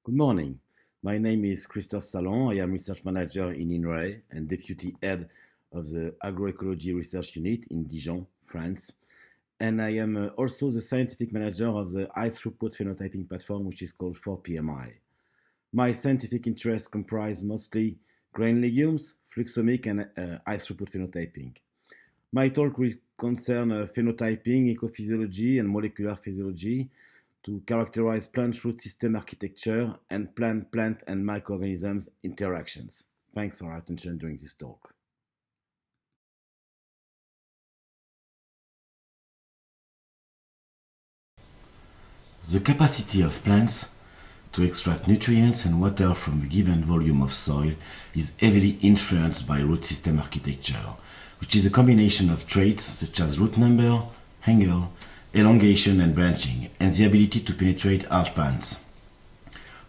Good morning. My name is Christophe Salon. I am research manager in INRAE and deputy head of the agroecology research unit in Dijon, France. And I am also the scientific manager of the high throughput phenotyping platform, which is called 4PMI. My scientific interests comprise mostly grain legumes, fluxomic, and high throughput phenotyping. My talk will concern phenotyping, ecophysiology, and molecular physiology to characterize plant root system architecture and plant and microorganisms interactions. Thanks for your attention during this talk. The capacity of plants to extract nutrients and water from a given volume of soil is heavily influenced by root system architecture, which is a combination of traits such as root number, angle, elongation and branching, and the ability to penetrate hard plants.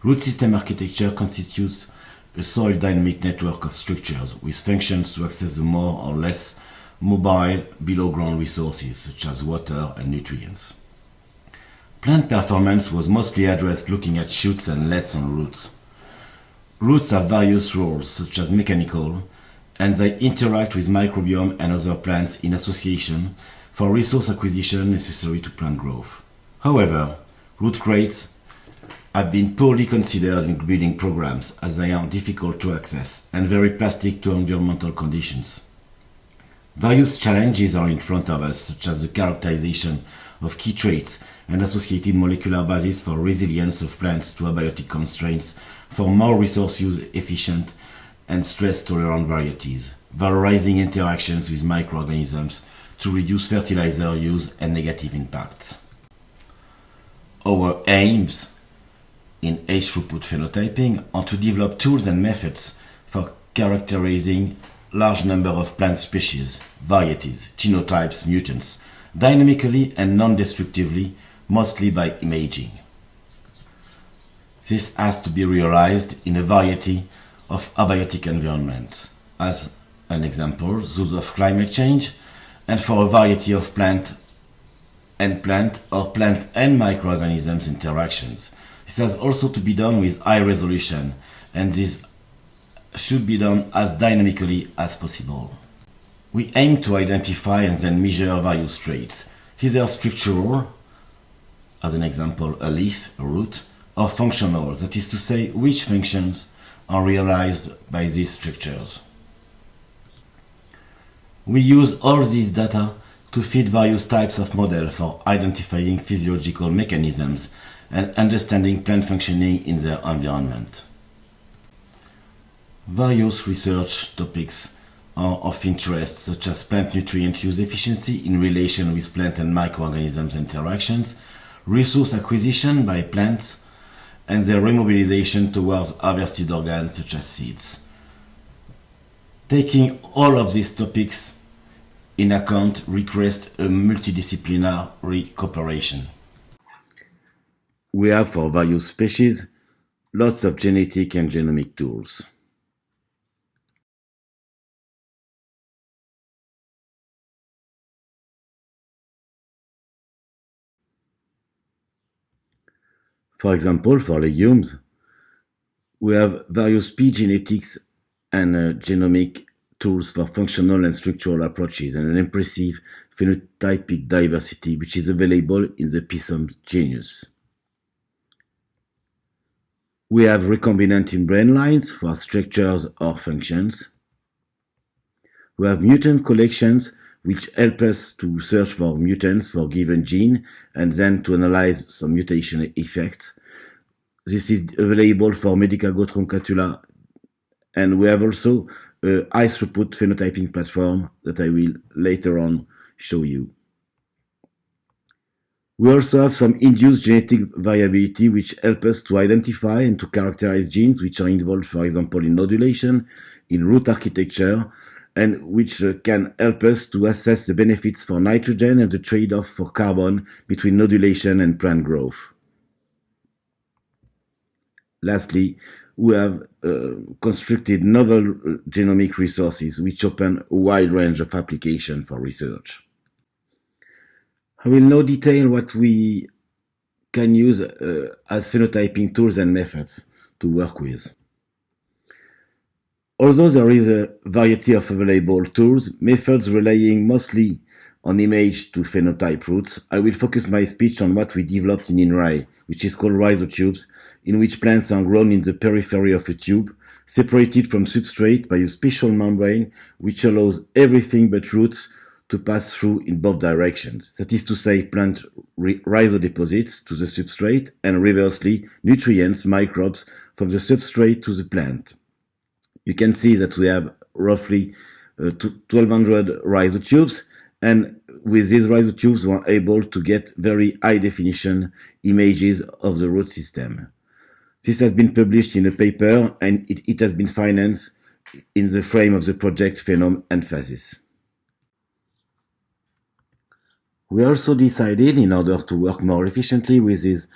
Root system architecture constitutes a soil dynamic network of structures with functions to access the more or less mobile below ground resources such as water and nutrients. Plant performance was mostly addressed looking at shoots and lets on roots. Roots have various roles such as mechanical, and they interact with microbiome and other plants in association for resource acquisition necessary to plant growth. However, root crates have been poorly considered in breeding programs as they are difficult to access and very plastic to environmental conditions. Various challenges are in front of us, such as the characterization of key traits and associated molecular bases for resilience of plants to abiotic constraints, for more resource use efficient and stress-tolerant varieties, valorizing interactions with microorganisms to reduce fertilizer use and negative impacts. Our aims in high-throughput phenotyping are to develop tools and methods for characterizing large number of plant species, varieties, genotypes, mutants, dynamically and non-destructively, mostly by imaging. This has to be realized in a variety of abiotic environments, as an example, those of climate change, and for a variety of plant or plant and microorganisms interactions. This has also to be done with high resolution, and this should be done as dynamically as possible. We aim to identify and then measure various traits, either structural, as an example a leaf, a root, or functional, that is to say which functions are realized by these structures. We use all these data to feed various types of models for identifying physiological mechanisms and understanding plant functioning in their environment. Various research topics are of interest, such as plant nutrient use efficiency in relation with plant and microorganisms interactions, resource acquisition by plants, and their remobilization towards harvested organs such as seeds. Taking all of these topics in account requires a multidisciplinary cooperation. We have for various species lots of genetic and genomic tools. For example, for legumes, we have various P genetics and genomic tools for functional and structural approaches and an impressive phenotypic diversity which is available in the Pisum genus. We have recombinant membrane lines for structures or functions. We have mutant collections which help us to search for mutants for given gene and then to analyze some mutation effects. This is available for Medicago truncatula, and we have also a high throughput phenotyping platform that I will later on show you. We also have some induced genetic variability which help us to identify and to characterize genes which are involved, for example, in nodulation, in root architecture, and which can help us to assess the benefits for nitrogen and the trade-off for carbon between nodulation and plant growth. Lastly, we have constructed novel genomic resources which open a wide range of applications for research. I will now detail what we can use as phenotyping tools and methods to work with. Although there is a variety of available tools, methods relying mostly on image to phenotype roots, I will focus my speech on what we developed in INRAE, which is called rhizotubes, in which plants are grown in the periphery of a tube, separated from substrate by a special membrane which allows everything but roots to pass through in both directions. That is to say, plant rhizodeposits to the substrate and reversely, nutrients, microbes from the substrate to the plant. You can see that we have roughly 1200 rhizotubes, and with these rhizotubes we are able to get very high definition images of the root system. This has been published in a paper, and it has been financed in the frame of the project Phenome and Phasis. We also decided, in order to work more efficiently with this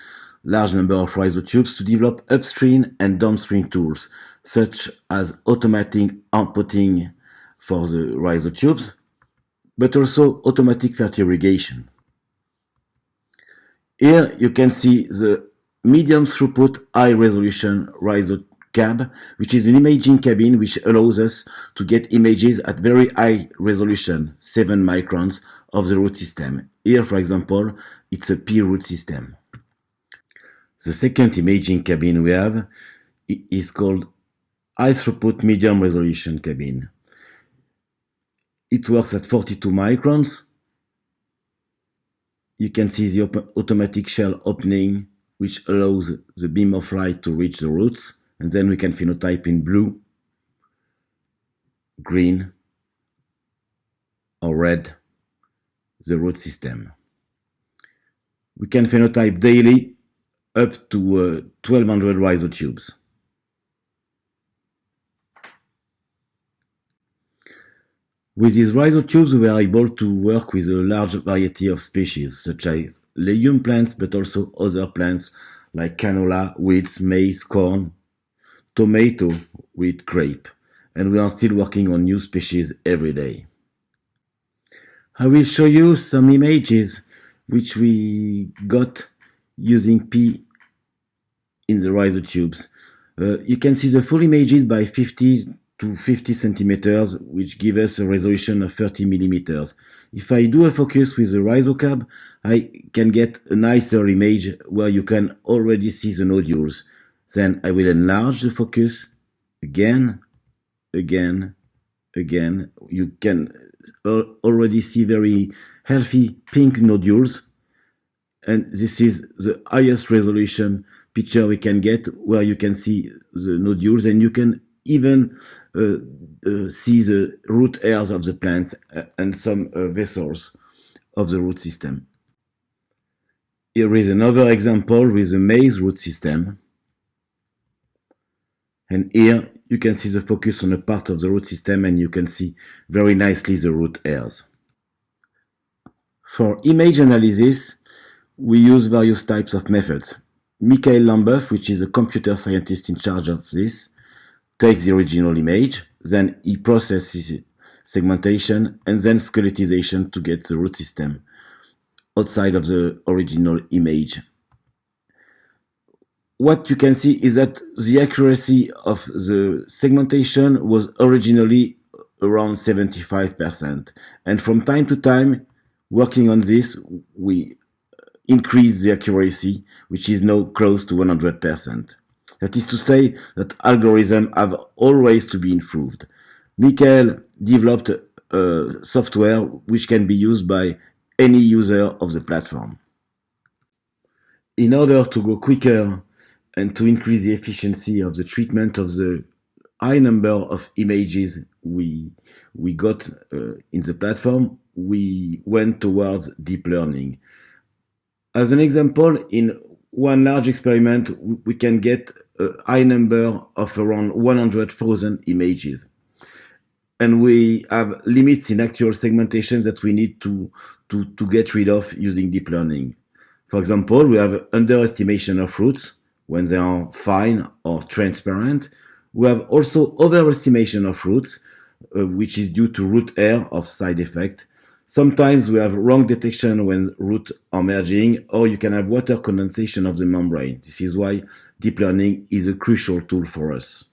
large number of rhizotubes, to develop upstream and downstream tools, such as automatic outputting for the rhizotubes, but also automatic fertirrigation. Here you can see the medium throughput high resolution rhizocab, which is an imaging cabin which allows us to get images at very high resolution, 7 microns, of the root system. Here, for example, it's a pea root system. The second imaging cabin we have is called high throughput medium resolution cabin. It works at 42 microns. You can see the automatic shell opening, which allows the beam of light to reach the roots, and then we can phenotype in blue, green, or red the root system. We can phenotype daily up to 1200 rhizotubes. With these rhizotubes, we are able to work with a large variety of species, such as legume plants, but also other plants like canola, wheat, maize, corn, tomato, wheat, grape. And we are still working on new species every day. I will show you some images which we got using P in the rhizotubes. You can see the full images by 50 to 50 centimeters, which give us a resolution of 30 millimeters. If I do a focus with the rhizocab, I can get a nicer image where you can already see the nodules. Then I will enlarge the focus again. You can already see very healthy pink nodules, and this is the highest resolution picture we can get, where you can see the nodules, and you can even see the root hairs of the plants and some vessels of the root system. Here is another example with the maize root system, and here you can see the focus on a part of the root system, and you can see very nicely the root hairs. For image analysis, we use various types of methods. Michael Lambeuf, which is a computer scientist in charge of this, takes the original image, then he processes segmentation and then skeletization to get the root system outside of the original image. What you can see is that the accuracy of the segmentation was originally around 75%. And from time to time, working on this, we increase the accuracy, which is now close to 100%. That is to say that algorithms have always to be improved. Michael developed software which can be used by any user of the platform. In order to go quicker and to increase the efficiency of the treatment of the high number of images we got in the platform, we went towards deep learning. As an example, in one large experiment, we can get a high number of around 100,000 images. And we have limits in actual segmentation that we need to get rid of using deep learning. For example, we have underestimation of roots when they are fine or transparent. We have also overestimation of roots, which is due to root hair of side effect, Sometimes we have wrong detection when roots are merging, or you can have water condensation of the membrane. This is why deep learning is a crucial tool for us.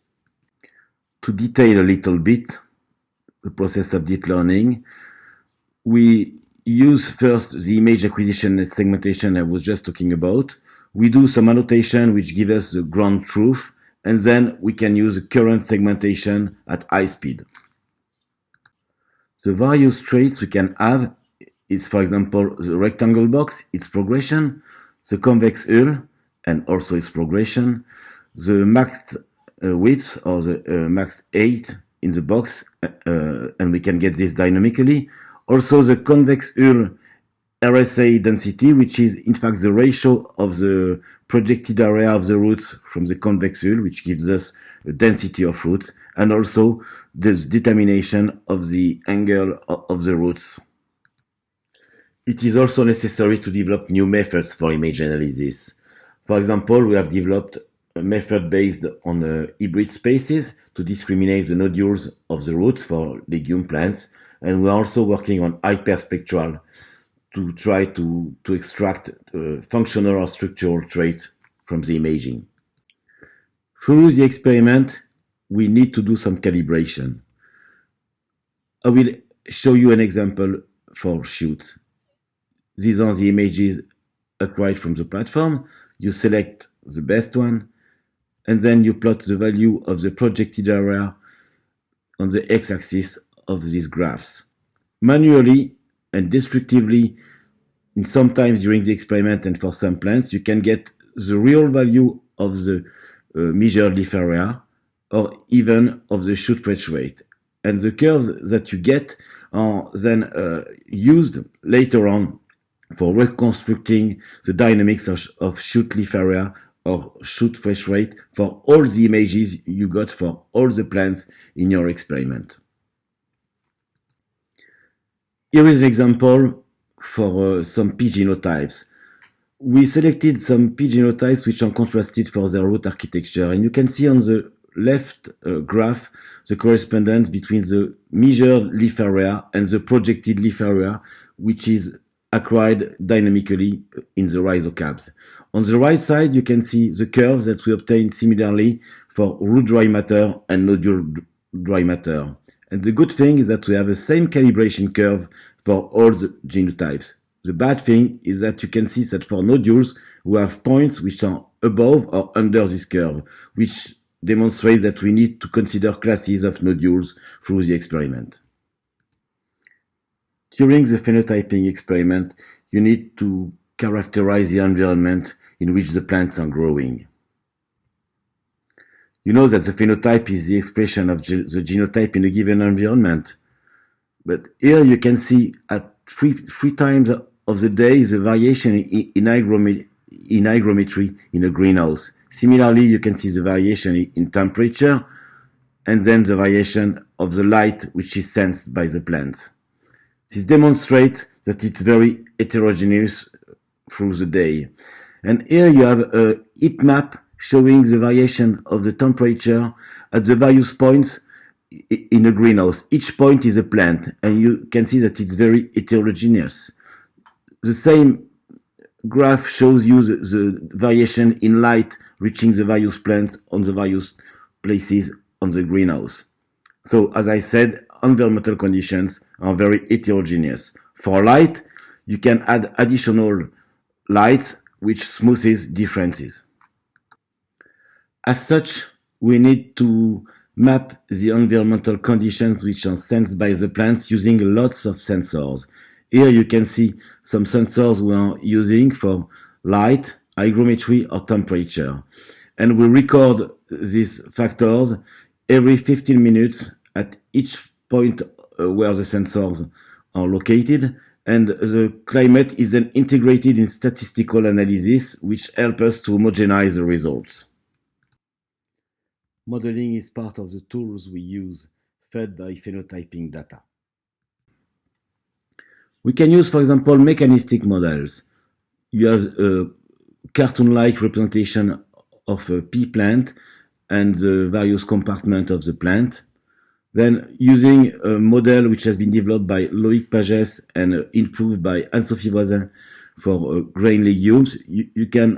To detail a little bit the process of deep learning, we use first the image acquisition and segmentation I was just talking about. We do some annotation which give us the ground truth, and then we can use current segmentation at high speed. The various traits we can have is, for example, the rectangle box, its progression, the convex hull, and also its progression, the maxed width or the maxed height in the box, and we can get this dynamically. Also the convex hull RSA density, which is in fact the ratio of the projected area of the roots from the convex hull, which gives us a density of roots, and also the determination of the angle of the roots. It is also necessary to develop new methods for image analysis. For example, we have developed a method based on hybrid spaces to discriminate the nodules of the roots for legume plants, and we are also working on hyperspectral to try to extract functional or structural traits from the imaging. Through the experiment, we need to do some calibration. I will show you an example for shoots. These are the images acquired from the platform. You select the best one, and then you plot the value of the projected area on the x-axis of these graphs. Manually and destructively, and sometimes during the experiment and for some plants, you can get the real value of the measured leaf area or even of the shoot fresh rate. And the curves that you get are then used later on for reconstructing the dynamics of shoot leaf area or shoot fresh rate for all the images you got for all the plants in your experiment. Here is an example for some P genotypes. We selected some P genotypes which are contrasted for their root architecture, and you can see on the left graph the correspondence between the measured leaf area and the projected leaf area, which is acquired dynamically in the rhizocabs. On the right side, you can see the curves that we obtained similarly for root dry matter and nodule dry matter. And the good thing is that we have the same calibration curve for all the genotypes. The bad thing is that you can see that for nodules, we have points which are above or under this curve, which demonstrates that we need to consider classes of nodules through the experiment. During the phenotyping experiment, you need to characterize the environment in which the plants are growing. You know that the phenotype is the expression of the genotype in a given environment. But here you can see at three times of the day the variation in hygrometry in a greenhouse. Similarly, you can see the variation in temperature and then the variation of the light which is sensed by the plants. This demonstrates that it's very heterogeneous through the day. And here you have a heat map showing the variation of the temperature at the various points in a greenhouse. Each point is a plant, and you can see that it's very heterogeneous. The same graph shows you the variation in light reaching the various plants on the various places on the greenhouse. So, as I said, environmental conditions are very heterogeneous. For light, you can add additional lights which smoothes differences. As such, we need to map the environmental conditions which are sensed by the plants using lots of sensors. Here you can see some sensors we are using for light, hygrometry, or temperature. And we record these factors every 15 minutes at each point where the sensors are located. And the climate is then integrated in statistical analysis, which help us to homogenize the results. Modeling is part of the tools we use, fed by phenotyping data. We can use, for example, mechanistic models. You have a cartoon-like representation of a pea plant and the various compartments of the plant. Then, using a model which has been developed by Loïc Pagès and improved by Anne-Sophie Voisin for grain legumes, you can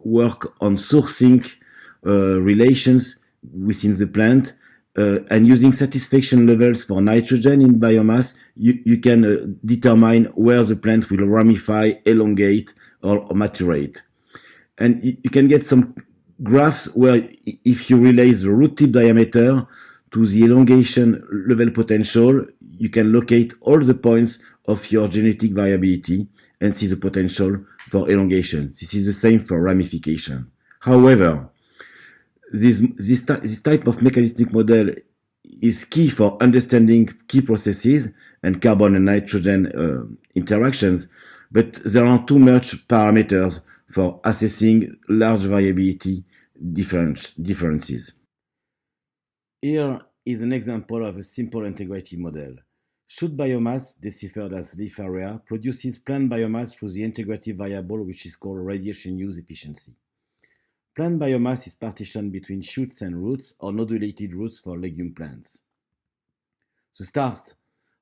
work on sourcing relations within the plant, and using satisfaction levels for nitrogen in biomass, you can determine where the plant will ramify, elongate, or maturate. And you can get some graphs where if you relate the root tip diameter to the elongation level potential, you can locate all the points of your genetic variability and see the potential for elongation. This is the same for ramification. However, this type of mechanistic model is key for understanding key processes and carbon and nitrogen interactions, but there are too much parameters for assessing large variability differences. Here is an example of a simple integrative model. Shoot biomass, deciphered as leaf area, produces plant biomass through the integrative variable which is called radiation use efficiency. Plant biomass is partitioned between shoots and roots or nodulated roots for legume plants. The start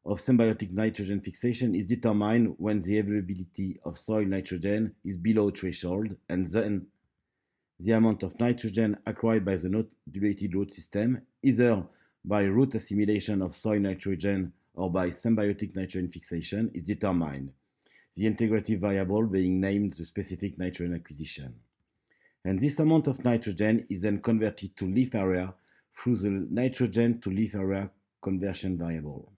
of symbiotic nitrogen fixation is determined when the availability of soil nitrogen is below threshold, and then the amount of nitrogen acquired by the nodulated root system, either by root assimilation of soil nitrogen or by symbiotic nitrogen fixation, is determined, the integrative variable being named the specific nitrogen acquisition. And this amount of nitrogen is then converted to leaf area through the nitrogen to leaf area conversion variable.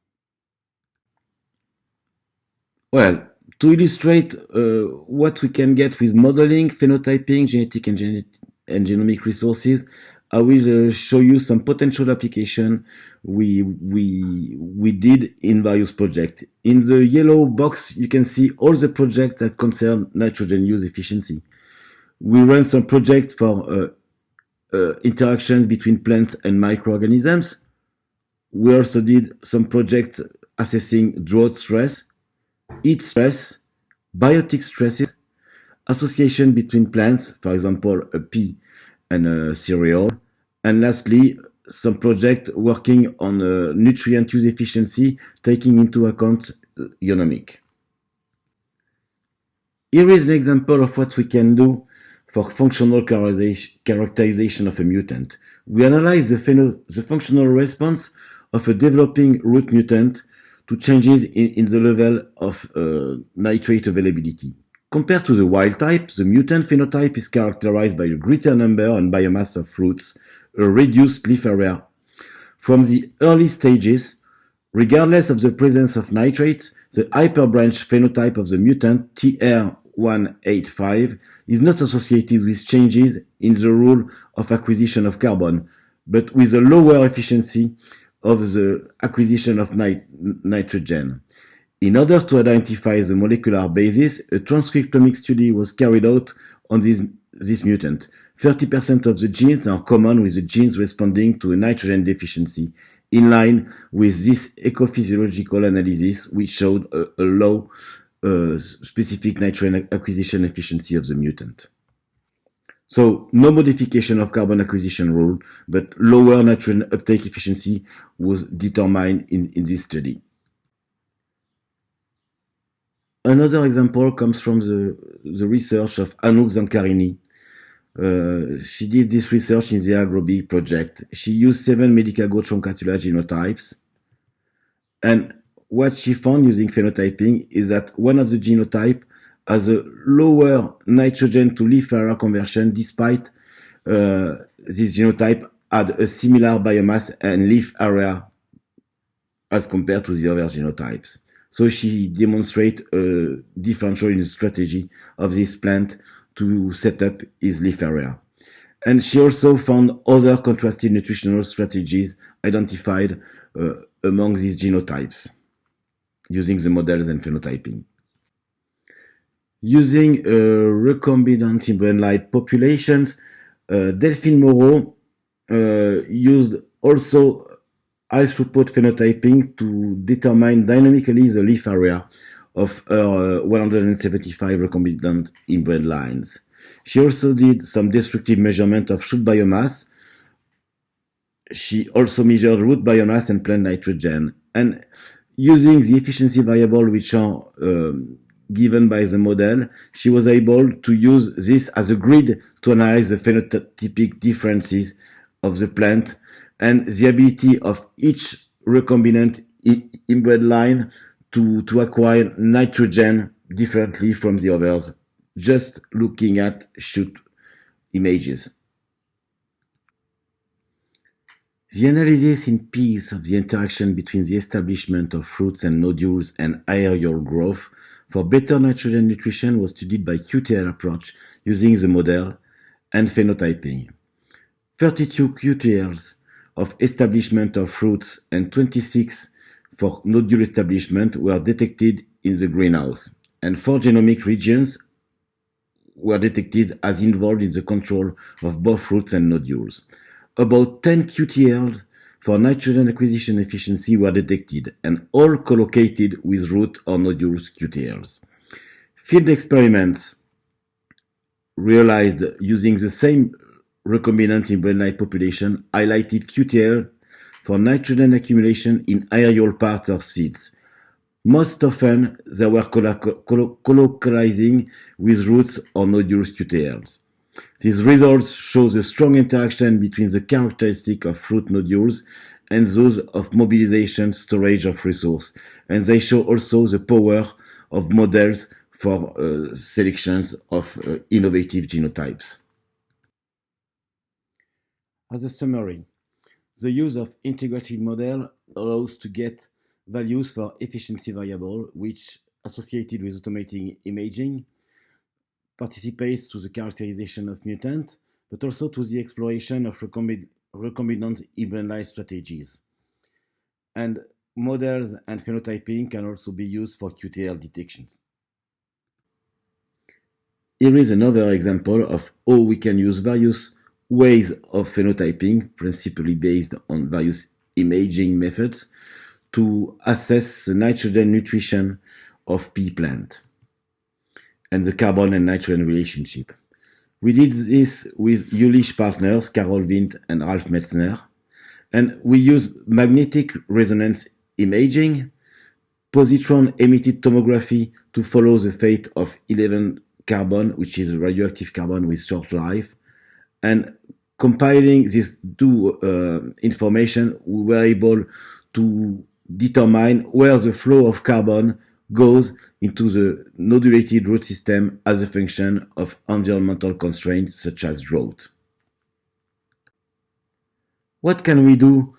Well, to illustrate what we can get with modeling, phenotyping, genetic and genomic resources, I will show you some potential application we did in various projects. In the yellow box, you can see all the projects that concern nitrogen use efficiency. We ran some projects for interactions between plants and microorganisms. We also did some projects assessing drought stress, heat stress, biotic stresses, association between plants, for example, a pea and a cereal, and lastly, some project working on nutrient use efficiency, taking into account genomic. Here is an example of what we can do for functional characterization of a mutant. We analyze the functional response of a developing root mutant to changes in the level of nitrate availability. Compared to the wild type, the mutant phenotype is characterized by a greater number and biomass of roots, a reduced leaf area. From the early stages, regardless of the presence of nitrates, the hyperbranch phenotype of the mutant TR185 is not associated with changes in the rule of acquisition of carbon, but with a lower efficiency of the acquisition of nitrogen. In order to identify the molecular basis, a transcriptomic study was carried out on this mutant. 30% of the genes are common with the genes responding to a nitrogen deficiency, in line with this ecophysiological analysis, which showed a low specific nitrogen acquisition efficiency of the mutant. So, no modification of carbon acquisition rule, but lower nitrogen uptake efficiency was determined in this study. Another example comes from the research of Anouk Zancarini. She did this research in the AgroBee project. She used 7 Medicago Truncatula genotypes. And what she found using phenotyping is that one of the genotypes has a lower nitrogen to leaf area conversion, despite this genotype had a similar biomass and leaf area as compared to the other genotypes. So she demonstrates a differential in the strategy of this plant to set up its leaf area. And she also found other contrasted nutritional strategies identified among these genotypes using the models and phenotyping. Using recombinant inbred populations, Delphine Moreau used also high throughput phenotyping to determine dynamically the leaf area of her 175 recombinant inbred lines. She also did some descriptive measurement of shoot biomass She also measured root biomass and plant nitrogen. And using the efficiency variable which are given by the model, she was able to use this as a grid to analyze the phenotypic differences of the plant and the ability of each recombinant inbred line to acquire nitrogen differently from the others, just looking at shoot images. The analysis in peas of the interaction between the establishment of fruits and nodules and aerial growth for better nitrogen nutrition was studied by QTL approach using the model and phenotyping. 32 QTLs of establishment of fruits and 26 for nodule establishment were detected in the greenhouse, and 4 genomic regions were detected as involved in the control of both fruits and nodules. About 10 QTLs for nitrogen acquisition efficiency were detected, and all collocated with root or nodules QTLs. Field experiments realized using the same recombinant in brain-like population highlighted QTL for nitrogen accumulation in aerial parts of seeds. Most often, they were colocalizing with roots or nodules QTLs. These results show the strong interaction between the characteristics of fruit nodules and those of mobilization storage of resource, and they show also the power of models for selections of innovative genotypes. As a summary, the use of integrative model allows to get values for efficiency variable, which, associated with automating imaging, participates to the characterization of mutant, but also to the exploration of recombinant hybrid strategies. And models and phenotyping can also be used for QTL detections. Here is another example of how we can use various ways of phenotyping, principally based on various imaging methods, to assess the nitrogen nutrition of pea plant and the carbon and nitrogen relationship. We did this with Jülich partners, Carol Vint and Ralf Metzner, and we used magnetic resonance imaging, positron emitted tomography to follow the fate of 11 carbon, which is radioactive carbon with short life, and compiling these two information, we were able to determine where the flow of carbon goes into the nodulated root system as a function of environmental constraints such as drought. What can we do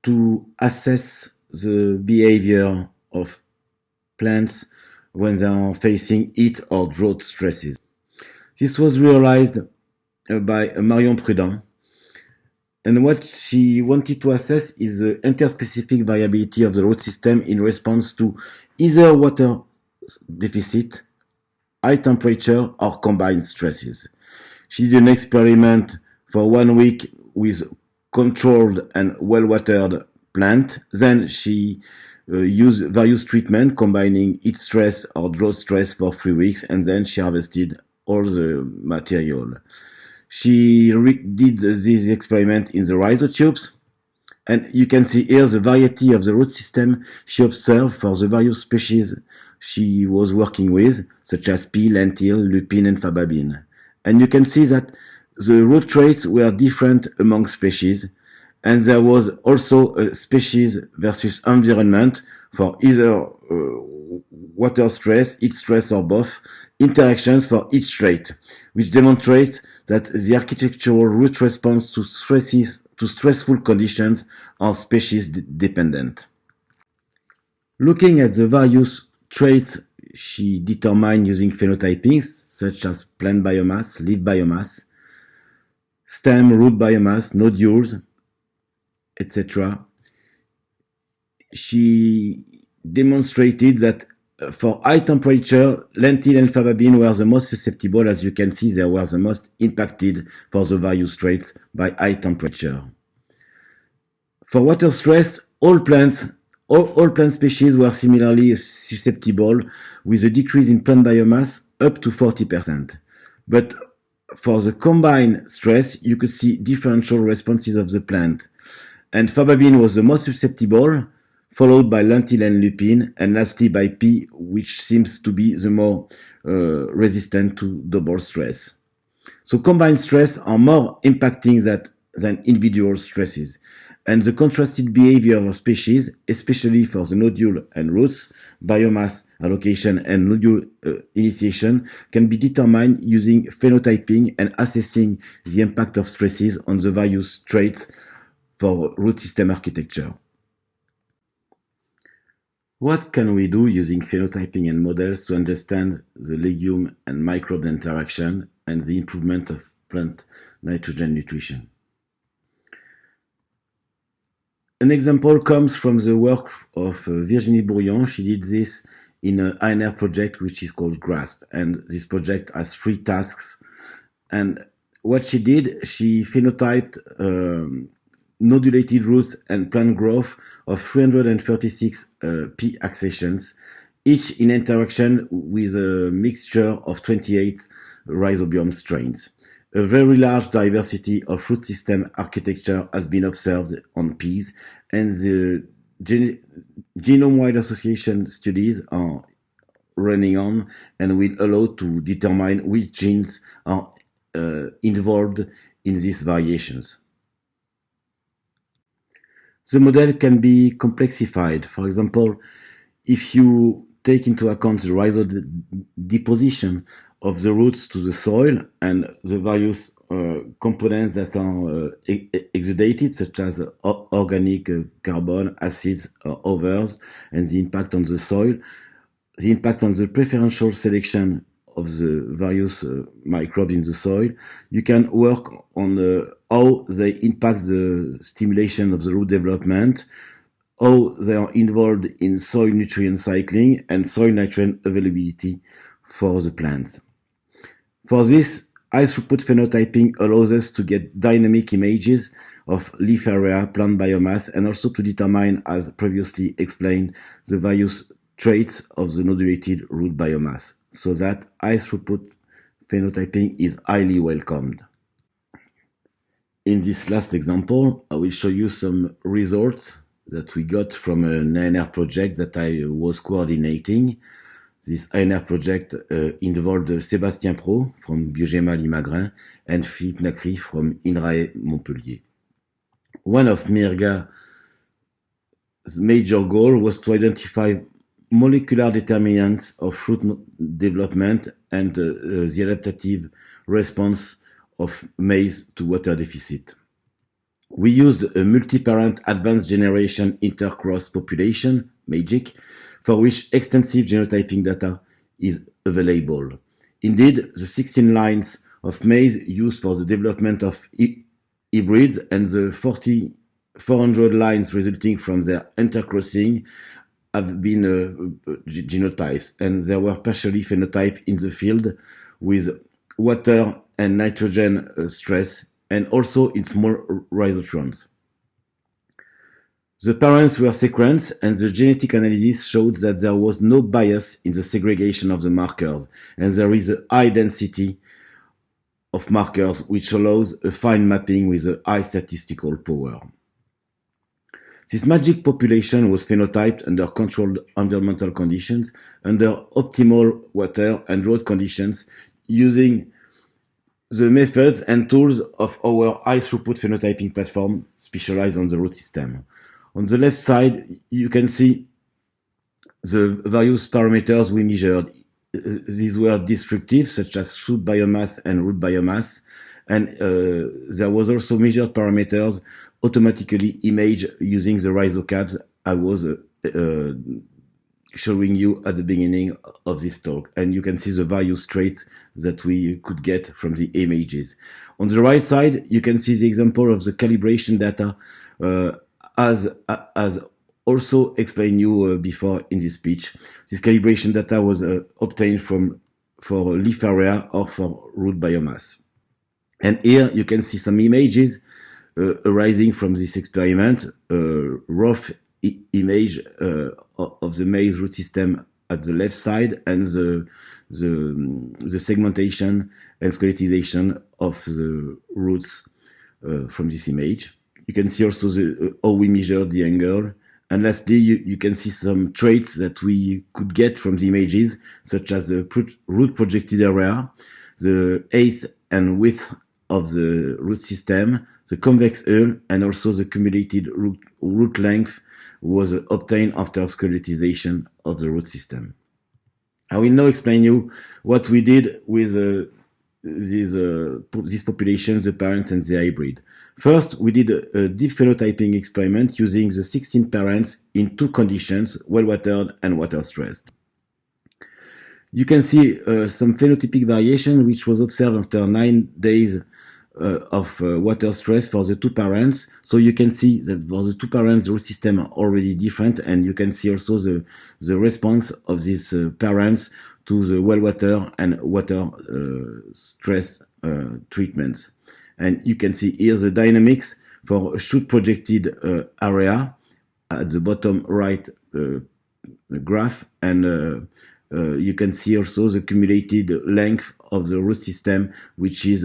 to assess the behavior of plants when they are facing heat or drought stresses? This was realized by Marion Prudent, and what she wanted to assess is the interspecific variability of the root system in response to either water deficit, high temperature, or combined stresses. She did an experiment for 1 week with controlled and well-watered plant. Then she used various treatments combining heat stress or drought stress for 3 weeks, and then she harvested all the material. She did this experiment in the rhizotubes, and you can see here the variety of the root system she observed for the various species she was working with, such as pea, lentil, lupin, and faba bean. And you can see that the root traits were different among species, and there was also a species versus environment for either water stress, heat stress, or both, interactions for each trait, which demonstrates that the architectural root response to stressful conditions are species dependent. Looking at the various traits she determined using phenotyping, such as plant biomass, leaf biomass, stem, root biomass, nodules, etc., she demonstrated that for high temperature, lentil and faba bean were the most susceptible. As you can see, they were the most impacted for the various traits by high temperature. For water stress, all plant species were similarly susceptible, with a decrease in plant biomass up to 40%. But For the combined stress, you could see differential responses of the plant. And fababine was the most susceptible, followed by lentil and lupine, and lastly by pea, which seems to be the more resistant to double stress. So combined stress are more impacting than individual stresses. And the contrasted behavior of species, especially for the nodule and roots, biomass allocation and nodule initiation, can be determined using phenotyping and assessing the impact of stresses on the various traits for root system architecture. What can we do using phenotyping and models to understand the legume and microbe interaction and the improvement of plant nitrogen nutrition? An example comes from the work of Virginie Bourillon. She did this in an ANR project which is called GRASP, and this project has 3 tasks. And what she did, she phenotyped nodulated roots and plant growth of 336 pea accessions, each in interaction with a mixture of 28 rhizobium strains. A very large diversity of root system architecture has been observed on peas, and the genome-wide association studies are running on and will allow to determine which genes are involved in these variations. The model can be complexified. For example, if you take into account the rhizodeposition of the roots to the soil and the various components that are exudated, such as organic carbon, acids, or others, and the impact on the soil, the impact on the preferential selection of the various microbes in the soil, you can work on how they impact the stimulation of the root development, how they are involved in soil nutrient cycling and soil nitrogen availability for the plants. For this, high-throughput phenotyping allows us to get dynamic images of leaf area, plant biomass, and also to determine, as previously explained, the various traits of the nodulated root biomass, so that high-throughput phenotyping is highly welcomed. In this last example, I will show you some results that we got from an ANR project that I was coordinating. This ANR project involved Sébastien Pro from Biogema Limagrain and Philippe Nacry from INRAE Montpellier. One of MIRGA's major goal was to identify molecular determinants of fruit development and the adaptive response of maize to water deficit. We used a multi-parent advanced generation intercross population, MAGIC, for which extensive genotyping data is available. Indeed, the 16 lines of maize used for the development of hybrids and the 400 lines resulting from their intercrossing have been genotypes, and they were partially phenotyped in the field with water and nitrogen stress, and also in small rhizotrons. The parents were sequenced, and the genetic analysis showed that there was no bias in the segregation of the markers, and there is a high density of markers, which allows a fine mapping with a high statistical power. This MAGIC population was phenotyped under controlled environmental conditions, under optimal water and drought conditions, using the methods and tools of our high-throughput phenotyping platform specialized on the root system. On the left side, you can see the various parameters we measured. These were descriptive, such as fruit biomass and root biomass, and there was also measured parameters automatically imaged using the rhizocabs I was showing you at the beginning of this talk, and you can see the various traits that we could get from the images. On the right side, you can see the example of the calibration data as also explained you before in this speech. This calibration data was obtained for leaf area or for root biomass. And here you can see some images arising from this experiment, rough image of the maize root system at the left side, and the the segmentation and skelettization of the roots from this image. You can see also how we measure the angle. And lastly, you can see some traits that we could get from the images, such as the root projected area, the height and width of the root system, the convex hull, and also the cumulated root length was obtained after skelettization of the root system. I will now explain you what we did with these populations, the parents and the hybrid. First, we did a deep phenotyping experiment using the 16 parents in two conditions, well-watered and water-stressed. You can see some phenotypic variation which was observed after 9 days of water stress for the two parents. So you can see that for the two parents, the root system are already different, and you can see also the response of these parents to the well water and water stress treatments. And you can see here the dynamics for shoot projected area at the bottom right graph, and you can see also the cumulated length of the root system, which is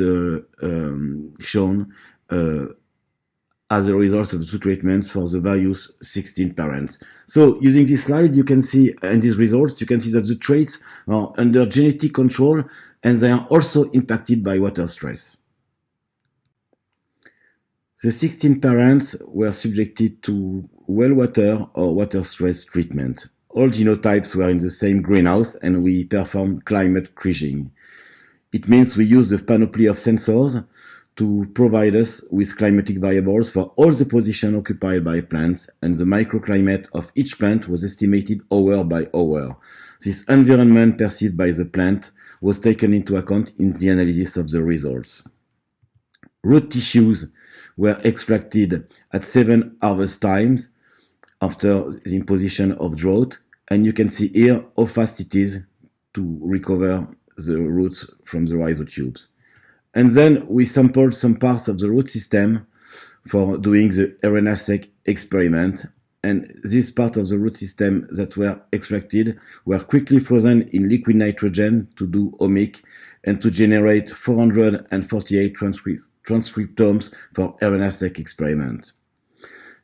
shown as a result of the two treatments for the various 16 parents. So using this slide, you can see, and these results, you can see that the traits are under genetic control and they are also impacted by water stress. The 16 parents were subjected to well water or water stress treatment. All genotypes were in the same greenhouse and we performed climate kriging. It means we use the panoply of sensors to provide us with climatic variables for all the positions occupied by plants, and the microclimate of each plant was estimated hour by hour. This environment perceived by the plant was taken into account in the analysis of the results. Root tissues were extracted at 7 harvest times after the imposition of drought, and you can see here how fast it is to recover the roots from the rhizotubes. And then we sampled some parts of the root system for doing the RNA-seq experiment, and this part of the root system that were extracted were quickly frozen in liquid nitrogen to do omic and to generate 448 transcriptomes for RNA-seq experiment.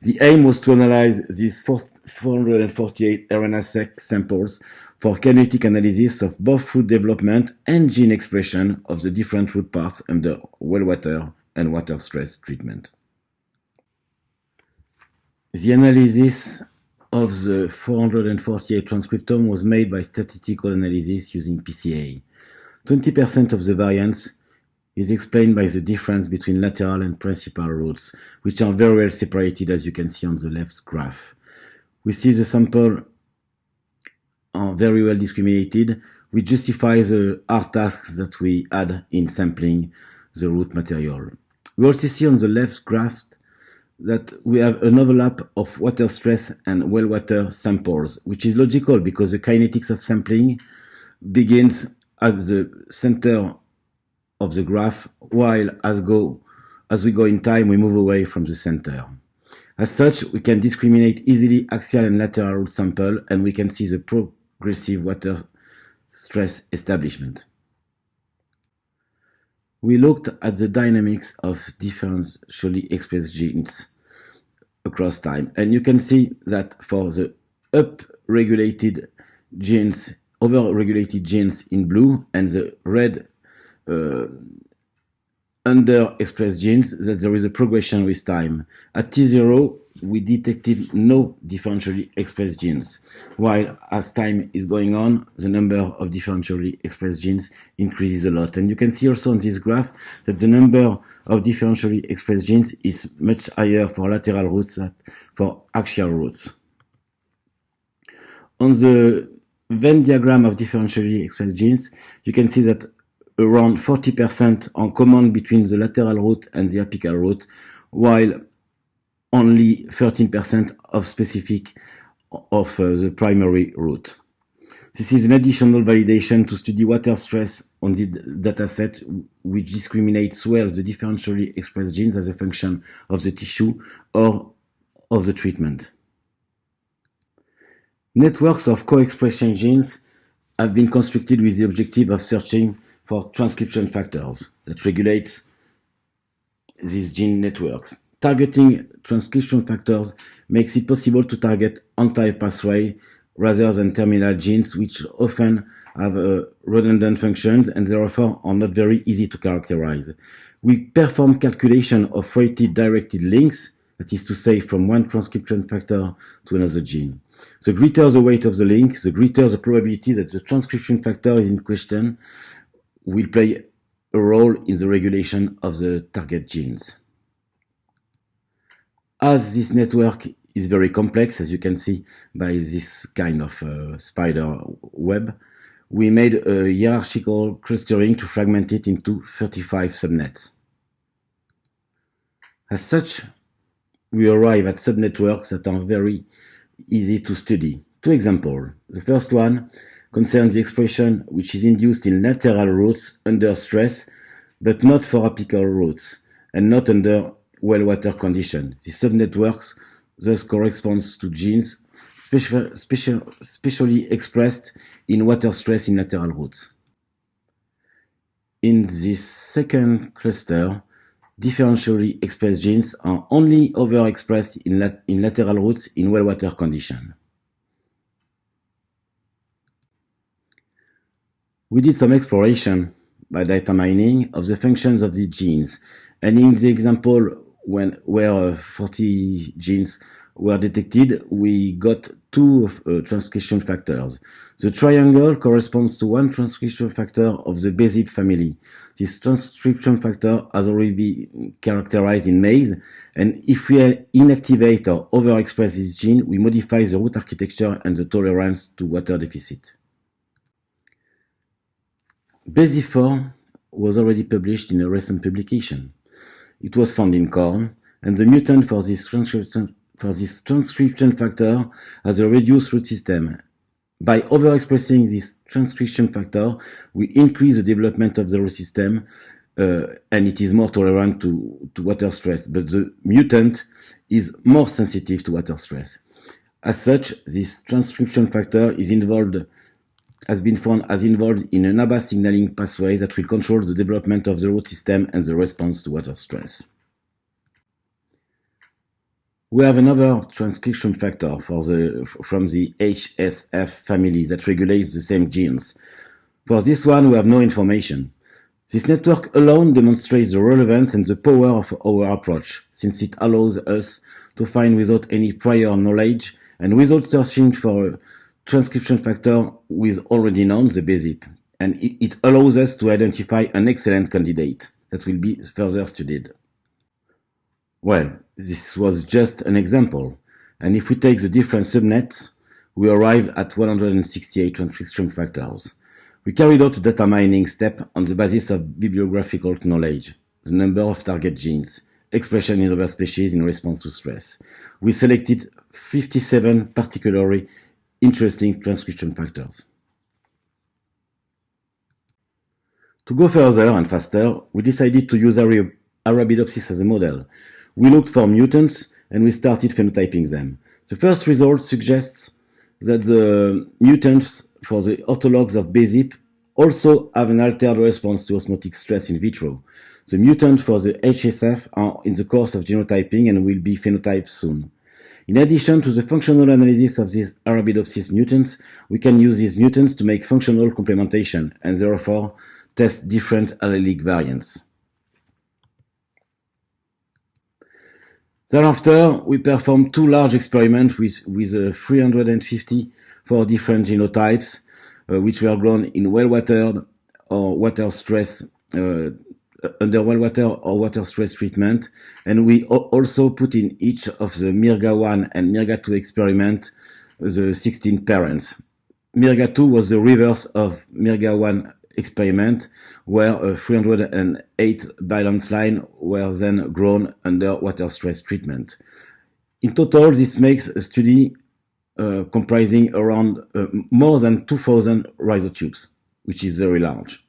The aim was to analyze these 448 RNA-seq samples for kinetic analysis of both fruit development and gene expression of the different root parts under well water and water stress treatment. The analysis of the 448 transcriptome was made by statistical analysis using PCA. 20% of the variance is explained by the difference between lateral and principal roots, which are very well separated, as you can see on the left graph. We see the sample are very well discriminated, which justifies the hard tasks that we had in sampling the root material. We also see on the left graph that we have an overlap of water stress and well water samples, which is logical because the kinetics of sampling begins at the center of the graph, while as we go in time, we move away from the center. As such, we can discriminate easily axial and lateral root sample, and we can see the progressive water stress establishment. We looked at the dynamics of differentially expressed genes across time, and you can see that for the upregulated genes, overregulated genes in blue, and the red under-expressed genes, that there is a progression with time. At T0, we detected no differentially expressed genes, while as time is going on, the number of differentially expressed genes increases a lot. And you can see also on this graph that the number of differentially expressed genes is much higher for lateral roots than for axial roots. On the Venn diagram of differentially expressed genes, you can see that around 40% are common between the lateral root and the apical root, while only 13% of specific of the primary root. This is an additional validation to study water stress on the dataset, which discriminates well the differentially expressed genes as a function of the tissue or of the treatment. Networks of co-expression genes have been constructed with the objective of searching for transcription factors that regulate these gene networks. Targeting transcription factors makes it possible to target entire pathways rather than terminal genes, which often have redundant functions and therefore are not very easy to characterize. We perform calculation of weighted directed links, that is to say, from one transcription factor to another gene. The greater the weight of the link, the greater the probability that the transcription factor is in question will play a role in the regulation of the target genes. As this network is very complex, as you can see by this kind of spider web, we made a hierarchical clustering to fragment it into 35 subnets. As such, we arrive at subnetworks that are very easy to study. Two examples. The first one concerns the expression which is induced in lateral roots under stress, but not for apical roots, and not under well-water condition. This subnetworks thus corresponds to genes specially expressed in water stress in lateral roots. In this second cluster, differentially expressed genes are only overexpressed in lateral roots in well-water condition. We did some exploration by data mining of the functions of the genes, and in the example where 40 genes were detected, we got two transcription factors. The triangle corresponds to one transcription factor of the BASIP family. This transcription factor has already been characterized in maize, and if we inactivate or overexpress this gene, we modify the root architecture and the tolerance to water deficit. BASIP4 was already published in a recent publication. It was found in corn, and the mutant for this transcription factor has a reduced root system. By overexpressing this transcription factor, we increase the development of the root system, and it is more tolerant to water stress, but the mutant is more sensitive to water stress. As such, this transcription factor has been found as involved in an ABA signaling pathway that will control the development of the root system and the response to water stress. We have another transcription factor from the HSF family that regulates the same genes. For this one, we have no information. This network alone demonstrates the relevance and the power of our approach, since it allows us to find without any prior knowledge and without searching for a transcription factor with already known the BASIP, and it allows us to identify an excellent candidate that will be further studied. Well, this was just an example, and if we take the different subnets, we arrive at 168 transcription factors. We carried out a data mining step on the basis of bibliographical knowledge, the number of target genes, expression in other species in response to stress. We selected 57 particularly interesting transcription factors. To go further and faster, we decided to use Arabidopsis as a model. We looked for mutants and we started phenotyping them. The first result suggests that the mutants for the orthologs of BASIP also have an altered response to osmotic stress in vitro. The mutants for the HSF are in the course of genotyping and will be phenotyped soon. In addition to the functional analysis of these Arabidopsis mutants, we can use these mutants to make functional complementation and therefore test different allelic variants. Thereafter, we performed two large experiments with 354 different genotypes, which were grown in well-watered or water stress under well-water or water stress treatment, and we also put in each of the MIRGA1 and MIRGA2 experiment the 16 parents. MIRGA2 was the reverse of MIRGA1 experiment, where 308 balance lines were then grown under water stress treatment. In total, this makes a study comprising around more than 2,000 rhizotubes, which is very large.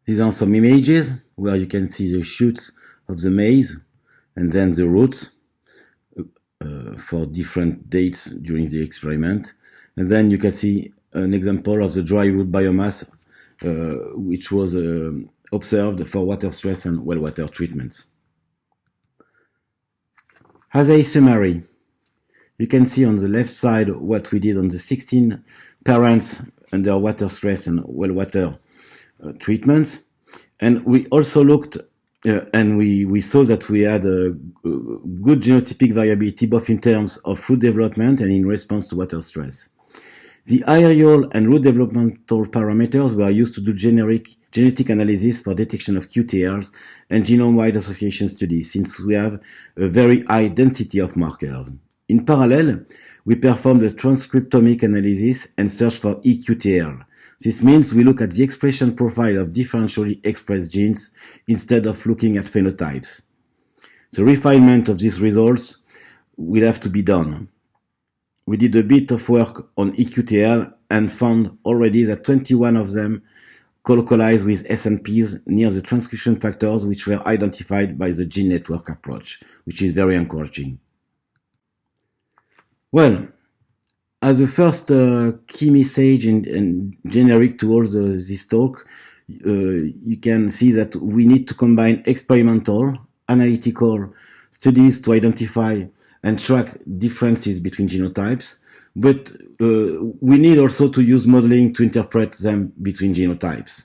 These are some images where you can see the shoots of the maize and then the roots for different dates during the experiment. And then you can see an example of the dry root biomass, which was observed for water stress and well water treatments. As a summary, you can see on the left side what we did on the 16 parents under water stress and well water treatments. And we also looked and we saw that we had a good genotypic variability both in terms of root development and in response to water stress. The aerial and root developmental parameters were used to do genetic analysis for detection of QTLs and genome-wide association studies, since we have a very high density of markers. In parallel, we performed a transcriptomic analysis and search for eQTL. This means we look at the expression profile of differentially expressed genes instead of looking at phenotypes. The refinement of these results will have to be done. We did a bit of work on eQTL and found already that 21 of them colocalize with SNPs near the transcription factors which were identified by the gene network approach, which is very encouraging. Well, as a first key message and generic to all this talk, you can see that we need to combine experimental, analytical studies to identify and track differences between genotypes, but we need also to use modeling to interpret them between genotypes.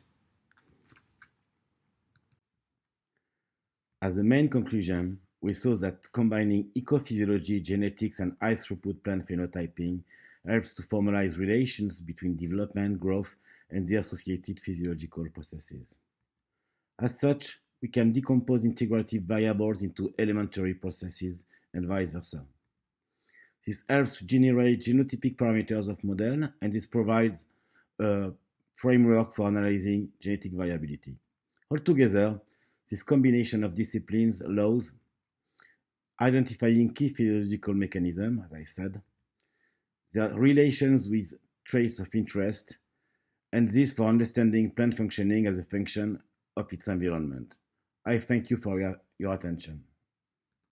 As a main conclusion, we saw that combining ecophysiology, genetics, and high-throughput plant phenotyping helps to formalize relations between development, growth, and the associated physiological processes. As such, we can decompose integrative variables into elementary processes and vice versa. This helps to generate genotypic parameters of model, and this provides a framework for analyzing genetic variability. Altogether, this combination of disciplines allows identifying key physiological mechanisms, as I said, their relations with traits of interest, and this for understanding plant functioning as a function of its environment. I thank you for your attention.